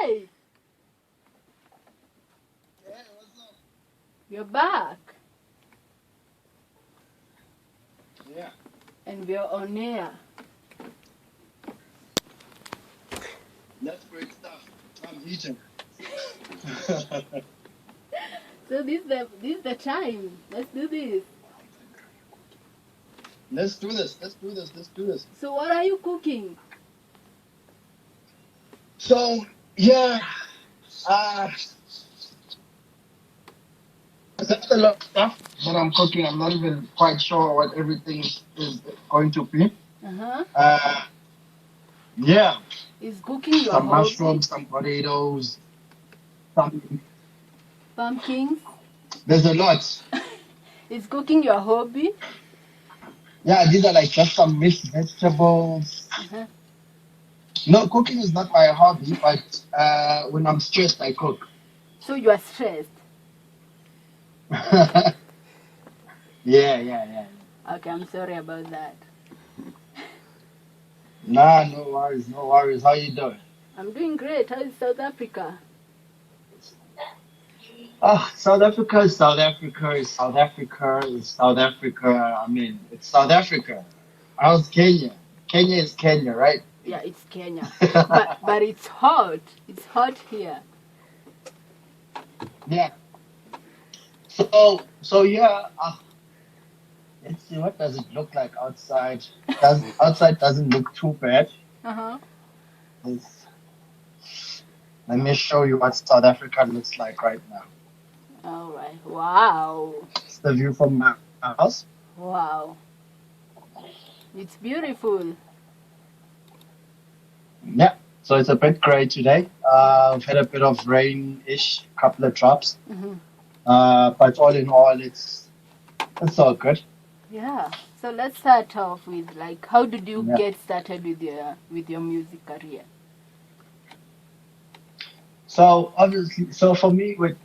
Hey, What's up? you're back. Yeah. And we're on air. That's great stuff. I'm eating. So this is the time. Let's do this. Let's do this. Let's do this. Let's do this. So what are you cooking? So yeah, uh, there's a lot of stuff that I'm cooking. I'm not even quite sure what everything is going to be. Uh-huh. Uh, yeah, Is cooking your some hobby? mushrooms, some potatoes, some. Pumpkins? There's a lot. Is cooking your hobby? Yeah, these are like just some mixed vegetables. Uh-huh. No, cooking is not my hobby, but when I'm stressed, I cook. So you are stressed. Yeah, yeah, yeah. Okay, I'm sorry about that. Nah, no worries, no worries. How you doing? I'm doing great. How is South Africa? Ah, South Africa is South Africa is South Africa is South Africa. I mean, it's South Africa. How's Kenya? Kenya is Kenya, right? Yeah, it's Kenya. But it's hot. It's hot here. Yeah. So yeah. Let's see. What does it look like outside? Outside doesn't look too bad. Uh-huh. It's, let me show you what South Africa looks like right now. All right. Wow. It's the view from my house. Wow. It's beautiful. Yeah. So it's a bit grey today. We've had a bit of rain-ish, couple of drops. Mm-hmm. But all in all, it's all good. Yeah. So let's start off with like, how did you Yeah. get started with your music career? So obviously, so for me with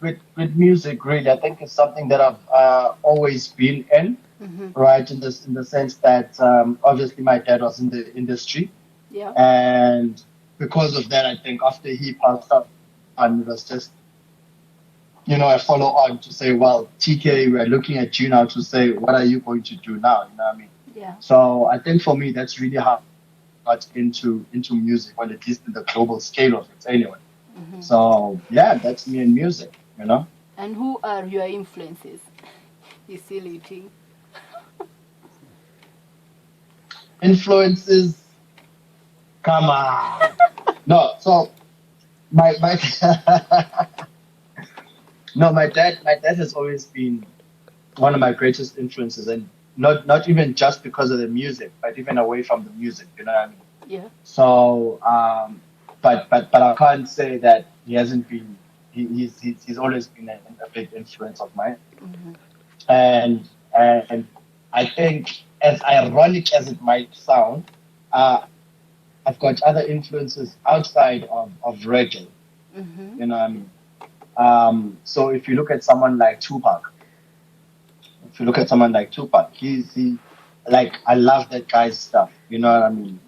music, really, I think it's something that I've always been in, Mm-hmm. right? In the sense that obviously my dad was in the industry, Yeah. and because of that, I think after he passed on, it was just a follow on to say, well, TK, we're looking at you now to say, what are you going to do now? You know what I mean? Yeah. So I think for me, that's really how I got into music, well, at least in the global scale of it, anyway. Mm-hmm. So yeah, that's me in music, you know. And who are your influences? You still eating? Influences, come on. No, so my no, my dad has always been one of my greatest influences, and not even just because of the music, but even away from the music, you know what I mean? Yeah. So but I can't say that he hasn't been. He's always been a big influence of mine, Mm-hmm. and I think, as ironic as it might sound, uh, I've got other influences outside of reggae. Mm-hmm. You know what I mean? So if you look at someone like Tupac, he like, I love that guy's stuff. You know what I mean?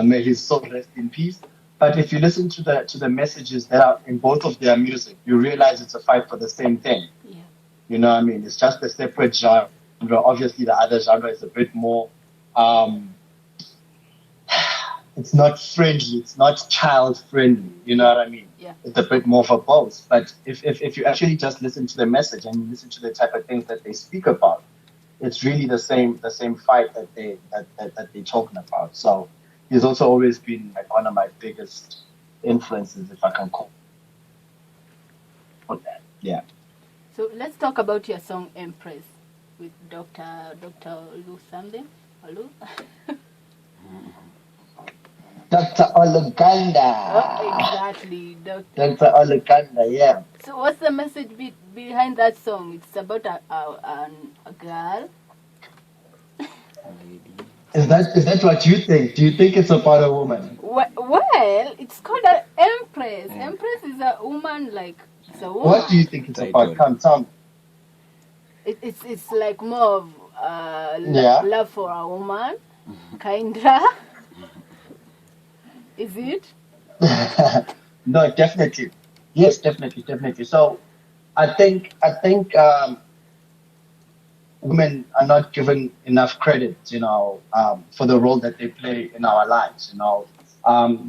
May his soul rest in peace. But if you listen to the messages that are in both of their music, you realize it's a fight for the same thing. Yeah. You know what I mean? It's just a separate genre. Obviously, the other genre is a bit more. It's not friendly. It's not child friendly. You know what I mean? Yeah. It's a bit more for both. But if you actually just listen to the message and you listen to the type of things that they speak about, it's really the same fight that they're talking about. So he's also always been like one of my biggest influences, if I can call it that. Yeah. So let's talk about your song Empress with Dr. Olu something. Olu? Dr. Oluganda. Oh, exactly, Dr. Dr. Oluganda, yeah. So what's the message behind that song? It's about a girl. Is that what you think? Do you think it's about a woman? Well, it's called an Empress. Empress is a woman, like, it's a woman. What do you think it's about? Come, tell me. It's like more of Yeah. love for a woman, kinda. Is it? No, definitely. Yes, definitely, definitely. So I think women are not given enough credit, for the role that they play in our lives.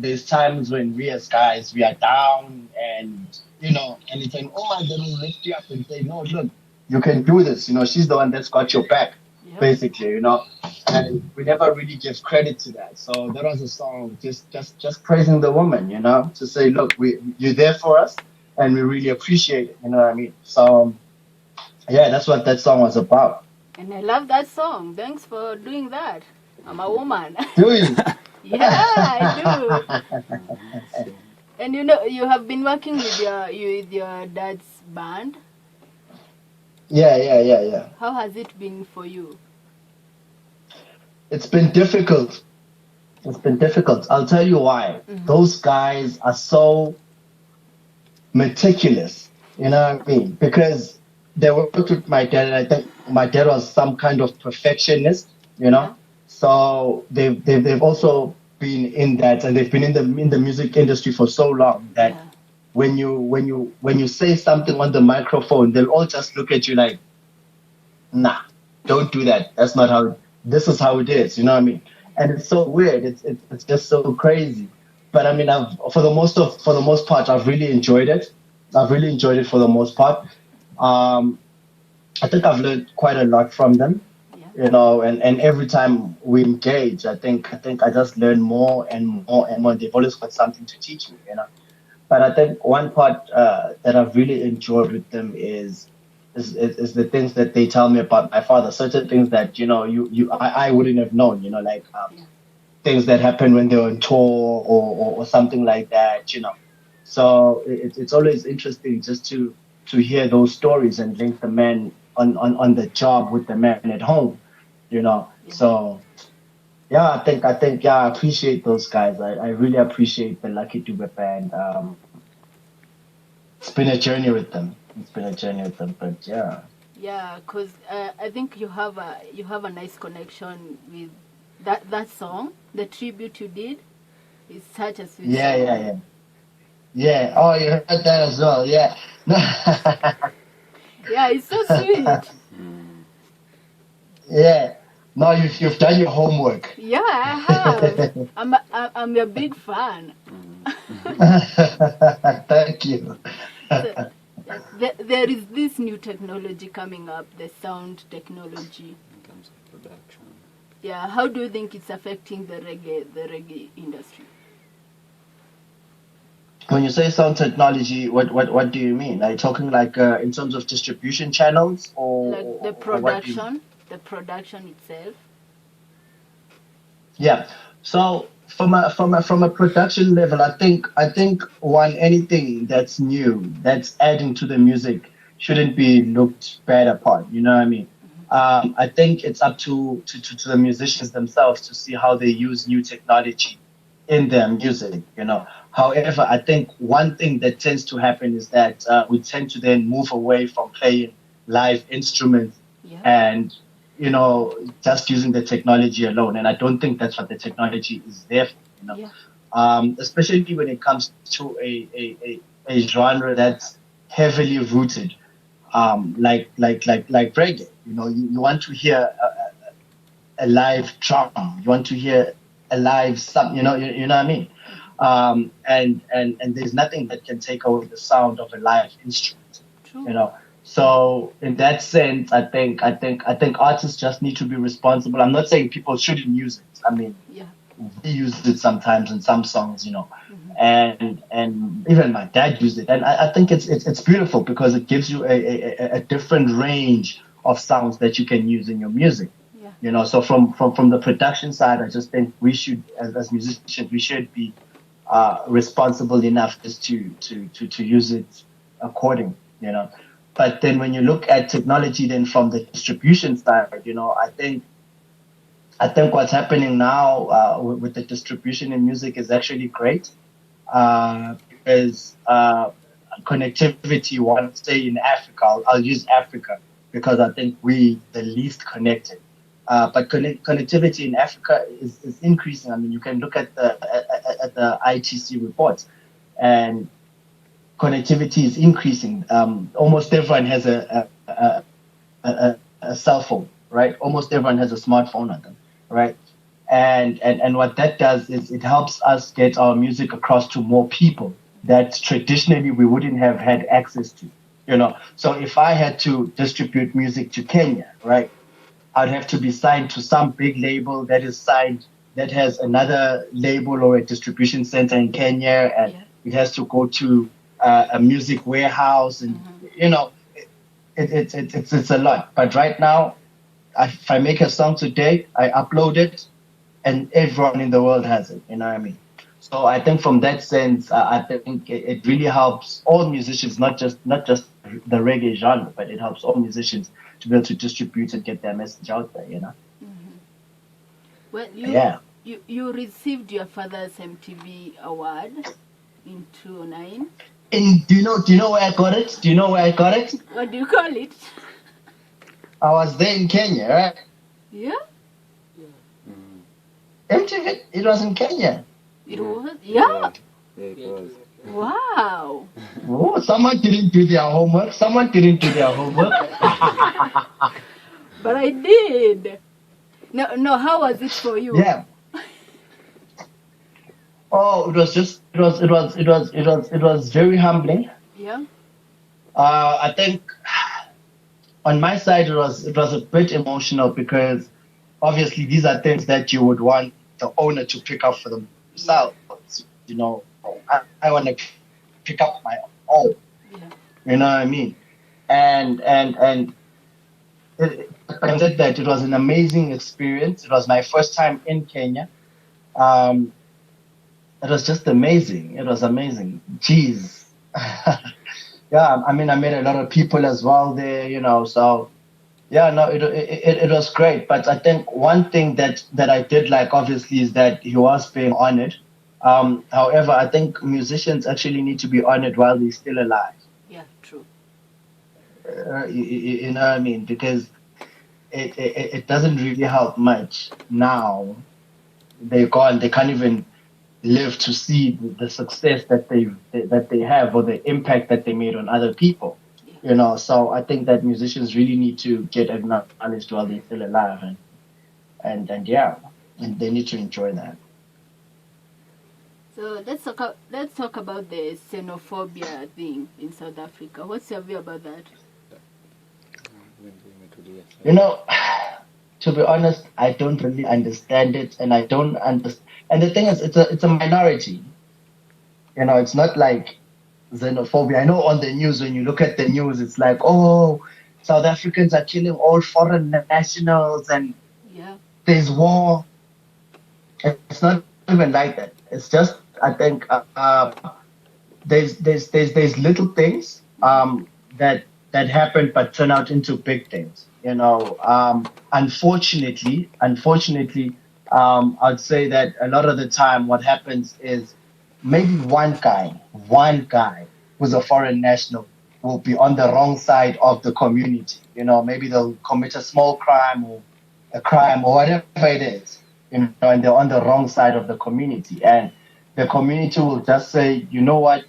There's times when we as guys we are down, and it's like, oh, they will lift you up and say, no, look, you can do this. She's the one that's got your back, Yep. basically. And we never really give credit to that. So there was a song just praising the woman, to say, look, you're there for us, and we really appreciate it. You know what I mean? So yeah, that's what that song was about. And I love that song. Thanks for doing that. I'm a woman. Do you? Yeah, I do. So, And you have been working with your dad's band. Yeah, yeah, yeah, yeah. How has it been for you? It's been difficult. It's been difficult. I'll tell you why. Mm-hmm. Those guys are so meticulous. You know what I mean? Because they worked with my dad, and I think my dad was some kind of perfectionist. Yeah. So they've also been in that, and they've been in the music industry for so long that Yeah. when you say something on the microphone, they'll all just look at you like, nah, don't do that. That's not how. This is how it is. You know what I mean? And it's so weird. It's just so crazy. But I mean, for the most part, I've really enjoyed it. I've really enjoyed it for the most part. Um, I think I've learned quite a lot from them. Yeah. And every time we engage, I think I just learn more and more and more. They've always got something to teach me. But I think one part that I've really enjoyed with them is the things that they tell me about my father. Certain things that I wouldn't have known. Like Yeah. things that happen when they're on tour or something like that. So it's always interesting just to hear those stories and link the man on the job with the man at home. Yeah. So yeah, I think yeah, I appreciate those guys. I really appreciate the Lucky Dube band. It's been a journey with them. It's been a journey with them, but yeah. Yeah, cause I think you have a nice connection with that song. The tribute you did is such a sweet Yeah, yeah, song. yeah. Yeah. Oh, you heard that as well. Yeah. No. Yeah, it's so sweet. mm, Yeah. No, you've done your homework. Yeah, I have. I'm a big fan. Thank you. So there is this new technology coming up, the sound technology. in terms of production. Yeah, how do you think it's affecting the reggae industry? When you say sound technology, what do you mean? Are you talking like in terms of distribution channels, or, Like or, or what do you mean? the production itself. Yeah. So from a production level, I think anything that's new that's adding to the music shouldn't be looked bad upon. You know what I mean? I think it's up to the musicians themselves to see how they use new technology in their music. Yeah, However, I think one thing that tends to happen is that we tend to then move away from playing live instruments yeah, and just using the technology alone. And I don't think that's what the technology is there for. yeah, Especially when it comes to a genre that's heavily rooted, like reggae. You want to hear a live drum. You want to hear a live some. You know what I mean. And there's nothing that can take away the sound of a live instrument. true. you know so in that sense, I think artists just need to be responsible. I'm not saying people shouldn't use it. I mean, Yeah, we use it sometimes in some songs, hmm, and even my dad used it, and I think it's beautiful because it gives you a different range of sounds that you can use in your music. yeah, So from the production side, I just think we should, as musicians, we should be responsible enough just to use it according. But then when you look at technology, then from the distribution side, I think what's happening now with the distribution in music is actually great, because connectivity. One say in Africa, I'll use Africa because I think we the least connected. But connectivity in Africa is increasing. I mean, you can look at the ITC reports, and connectivity is increasing. Almost everyone has a cell phone, right? Almost everyone has a smartphone on them, right? And what that does is it helps us get our music across to more people that traditionally we wouldn't have had access to. So if I had to distribute music to Kenya, right, I'd have to be signed to some big label that has another label or a distribution center in Kenya, and it has to go to a music warehouse, and it's a lot. But right now, if I make a song today, I upload it, and everyone in the world has it. You know what I mean? So I think from that sense, I think it really helps all musicians, not just the reggae genre, but it helps all musicians to be able to distribute and get their message out there. Well, Yeah. you received your father's MTV award in 2009. And do you know where I got it? Do you know where I got it? What do you call it? I was there in Kenya, right? Yeah, MTV, it was in Kenya. it was. Yeah. Yeah, it was. Wow. Oh, someone didn't do their homework. But I did. No. How was it for you? Yeah. Oh, it was very humbling. Yeah. I think on my side it was a bit emotional because obviously these are things that you would want the owner to pick up for themselves. I want to pick up my own. Yeah. You know what I mean? And I said that it was an amazing experience. It was my first time in Kenya. It was just amazing. It was amazing. Jeez. Yeah, I mean, I met a lot of people as well there, so yeah, no, it was great. But I think one thing that I did like, obviously, is that he was being honored. However, I think musicians actually need to be honored while they're still alive. Yeah, true. You know what I mean? Because it doesn't really help much now. They're gone. They can't even live to see the success that they have or the impact that they made on other people. So I think that musicians really need to get acknowledged while they're still alive, and yeah, and they need to enjoy that. So let's talk about the xenophobia thing in South Africa. What's your view about that? To be honest, I don't really understand it, and I don't understand. And the thing is, it's a minority. It's not like xenophobia. I know on the news, when you look at the news, it's like, oh, South Africans are killing all foreign nationals, and Yeah. there's war. It's not even like that. It's just, I think, there's little things that happen but turn out into big things. Unfortunately, I'd say that a lot of the time what happens is maybe one guy who's a foreign national will be on the wrong side of the community. Maybe they'll commit a small crime or a crime or whatever it is, and they're on the wrong side of the community. And the community will just say, you know what,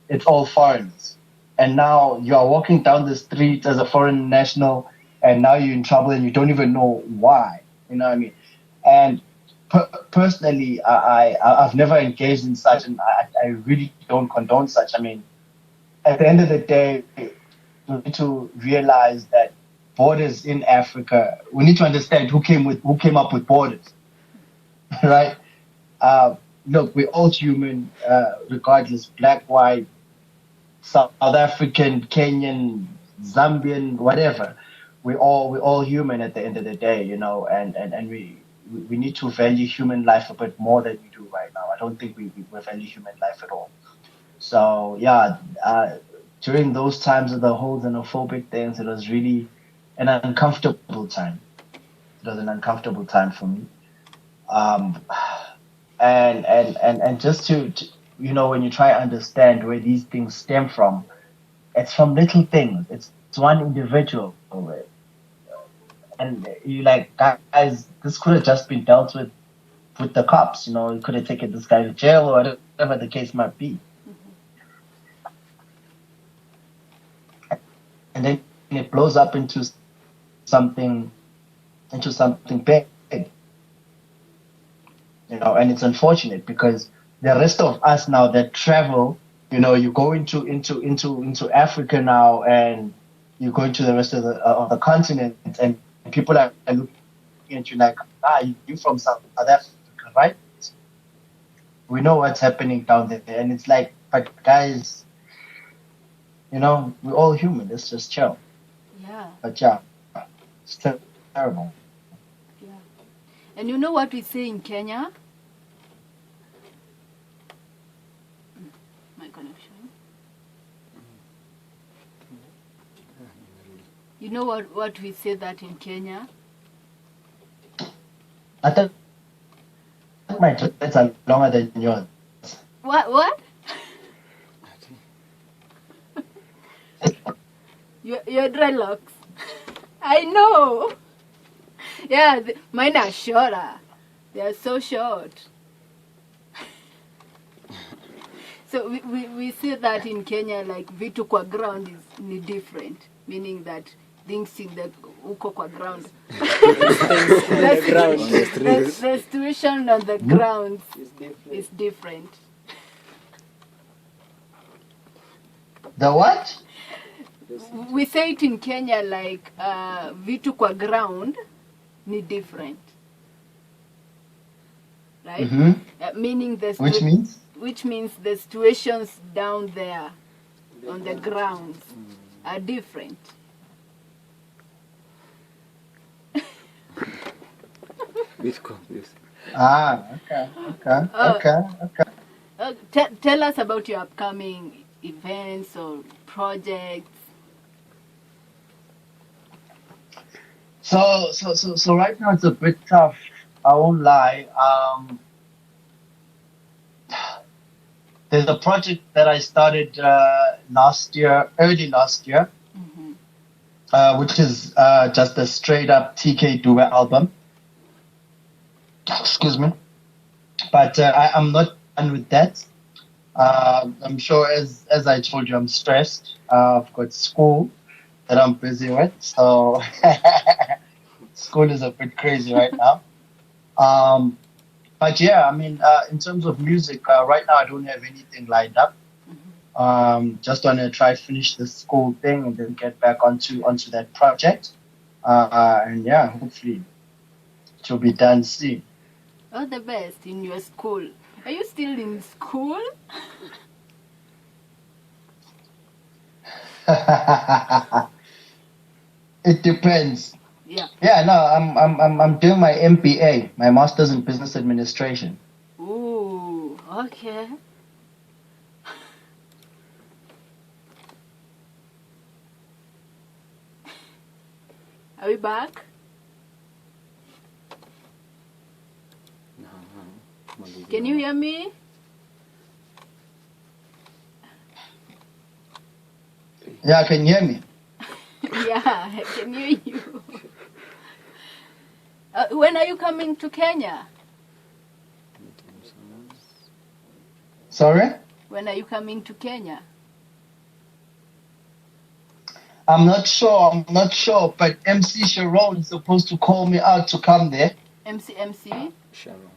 it's all foreigners. And now you are walking down the street as a foreign national, and now you're in trouble and you don't even know why. You know what I mean? And personally, I've never engaged in such, and I really don't condone such. I mean, at the end of the day, we need to realize that borders in Africa, we need to understand who came up with borders, right? Look, we're all human, regardless, black, white, South African, Kenyan, Zambian, whatever. We're all human at the end of the day, and we need to value human life a bit more than we do right now. I don't think we value human life at all. So yeah, during those times of the whole xenophobic things, it was really an uncomfortable time. It was an uncomfortable time for me. Um, and just to when you try to understand where these things stem from, it's from little things. It's one individual, and you like, guys, this could have just been dealt with the cops. You could have taken this guy to jail or whatever the case might be. then it blows up something big. And it's unfortunate because the rest of us now that travel, you go into Africa now, and you go into the rest of the continent, and people are looking at you like, you from South Africa, right? We know what's happening down there, and it's like, but guys, we're all human. Let's just chill. Yeah. But yeah, it's terrible. Yeah. And you know what we say in Kenya? My connection. You know what we say that in Kenya? I thought my dreads are longer than yours. What? Your dreadlocks. I know. Yeah, mine are shorter. They are so short. So we say that in Kenya, like vitu kwa ground is different, meaning that things in the uko kwa ground. The situation on the ground is different. The what? We say it in Kenya like vitu kwa ground ni different, right? Mm-hmm. Meaning which means the situations down there on the ground are different. Bit confused. Okay. Tell us about your upcoming events or projects. So right now it's a bit tough. I won't lie. There's a project that I started early last year, which is just a straight up TK Dube album. Excuse me. But I'm not done with that. I'm sure, as I told you, I'm stressed. I've got school that I'm busy with, so school is a bit crazy right now. But yeah, I mean, in terms of music, right now I don't have anything lined up. Just want to try finish the school thing and then get back onto that project. And yeah, hopefully it will be done soon. All the best in your school. Are you still in school? It depends. Yeah. Yeah, no, I'm doing my MBA, my Master's in Business Administration. Ooh, okay. Are we back? Can you hear me? Yeah, can you hear me? Yeah, I can hear you. When are you coming to Kenya? Sorry? When are you coming to Kenya? I'm not sure, but MC Sharon is supposed to call me out to come there. MC? Sharon.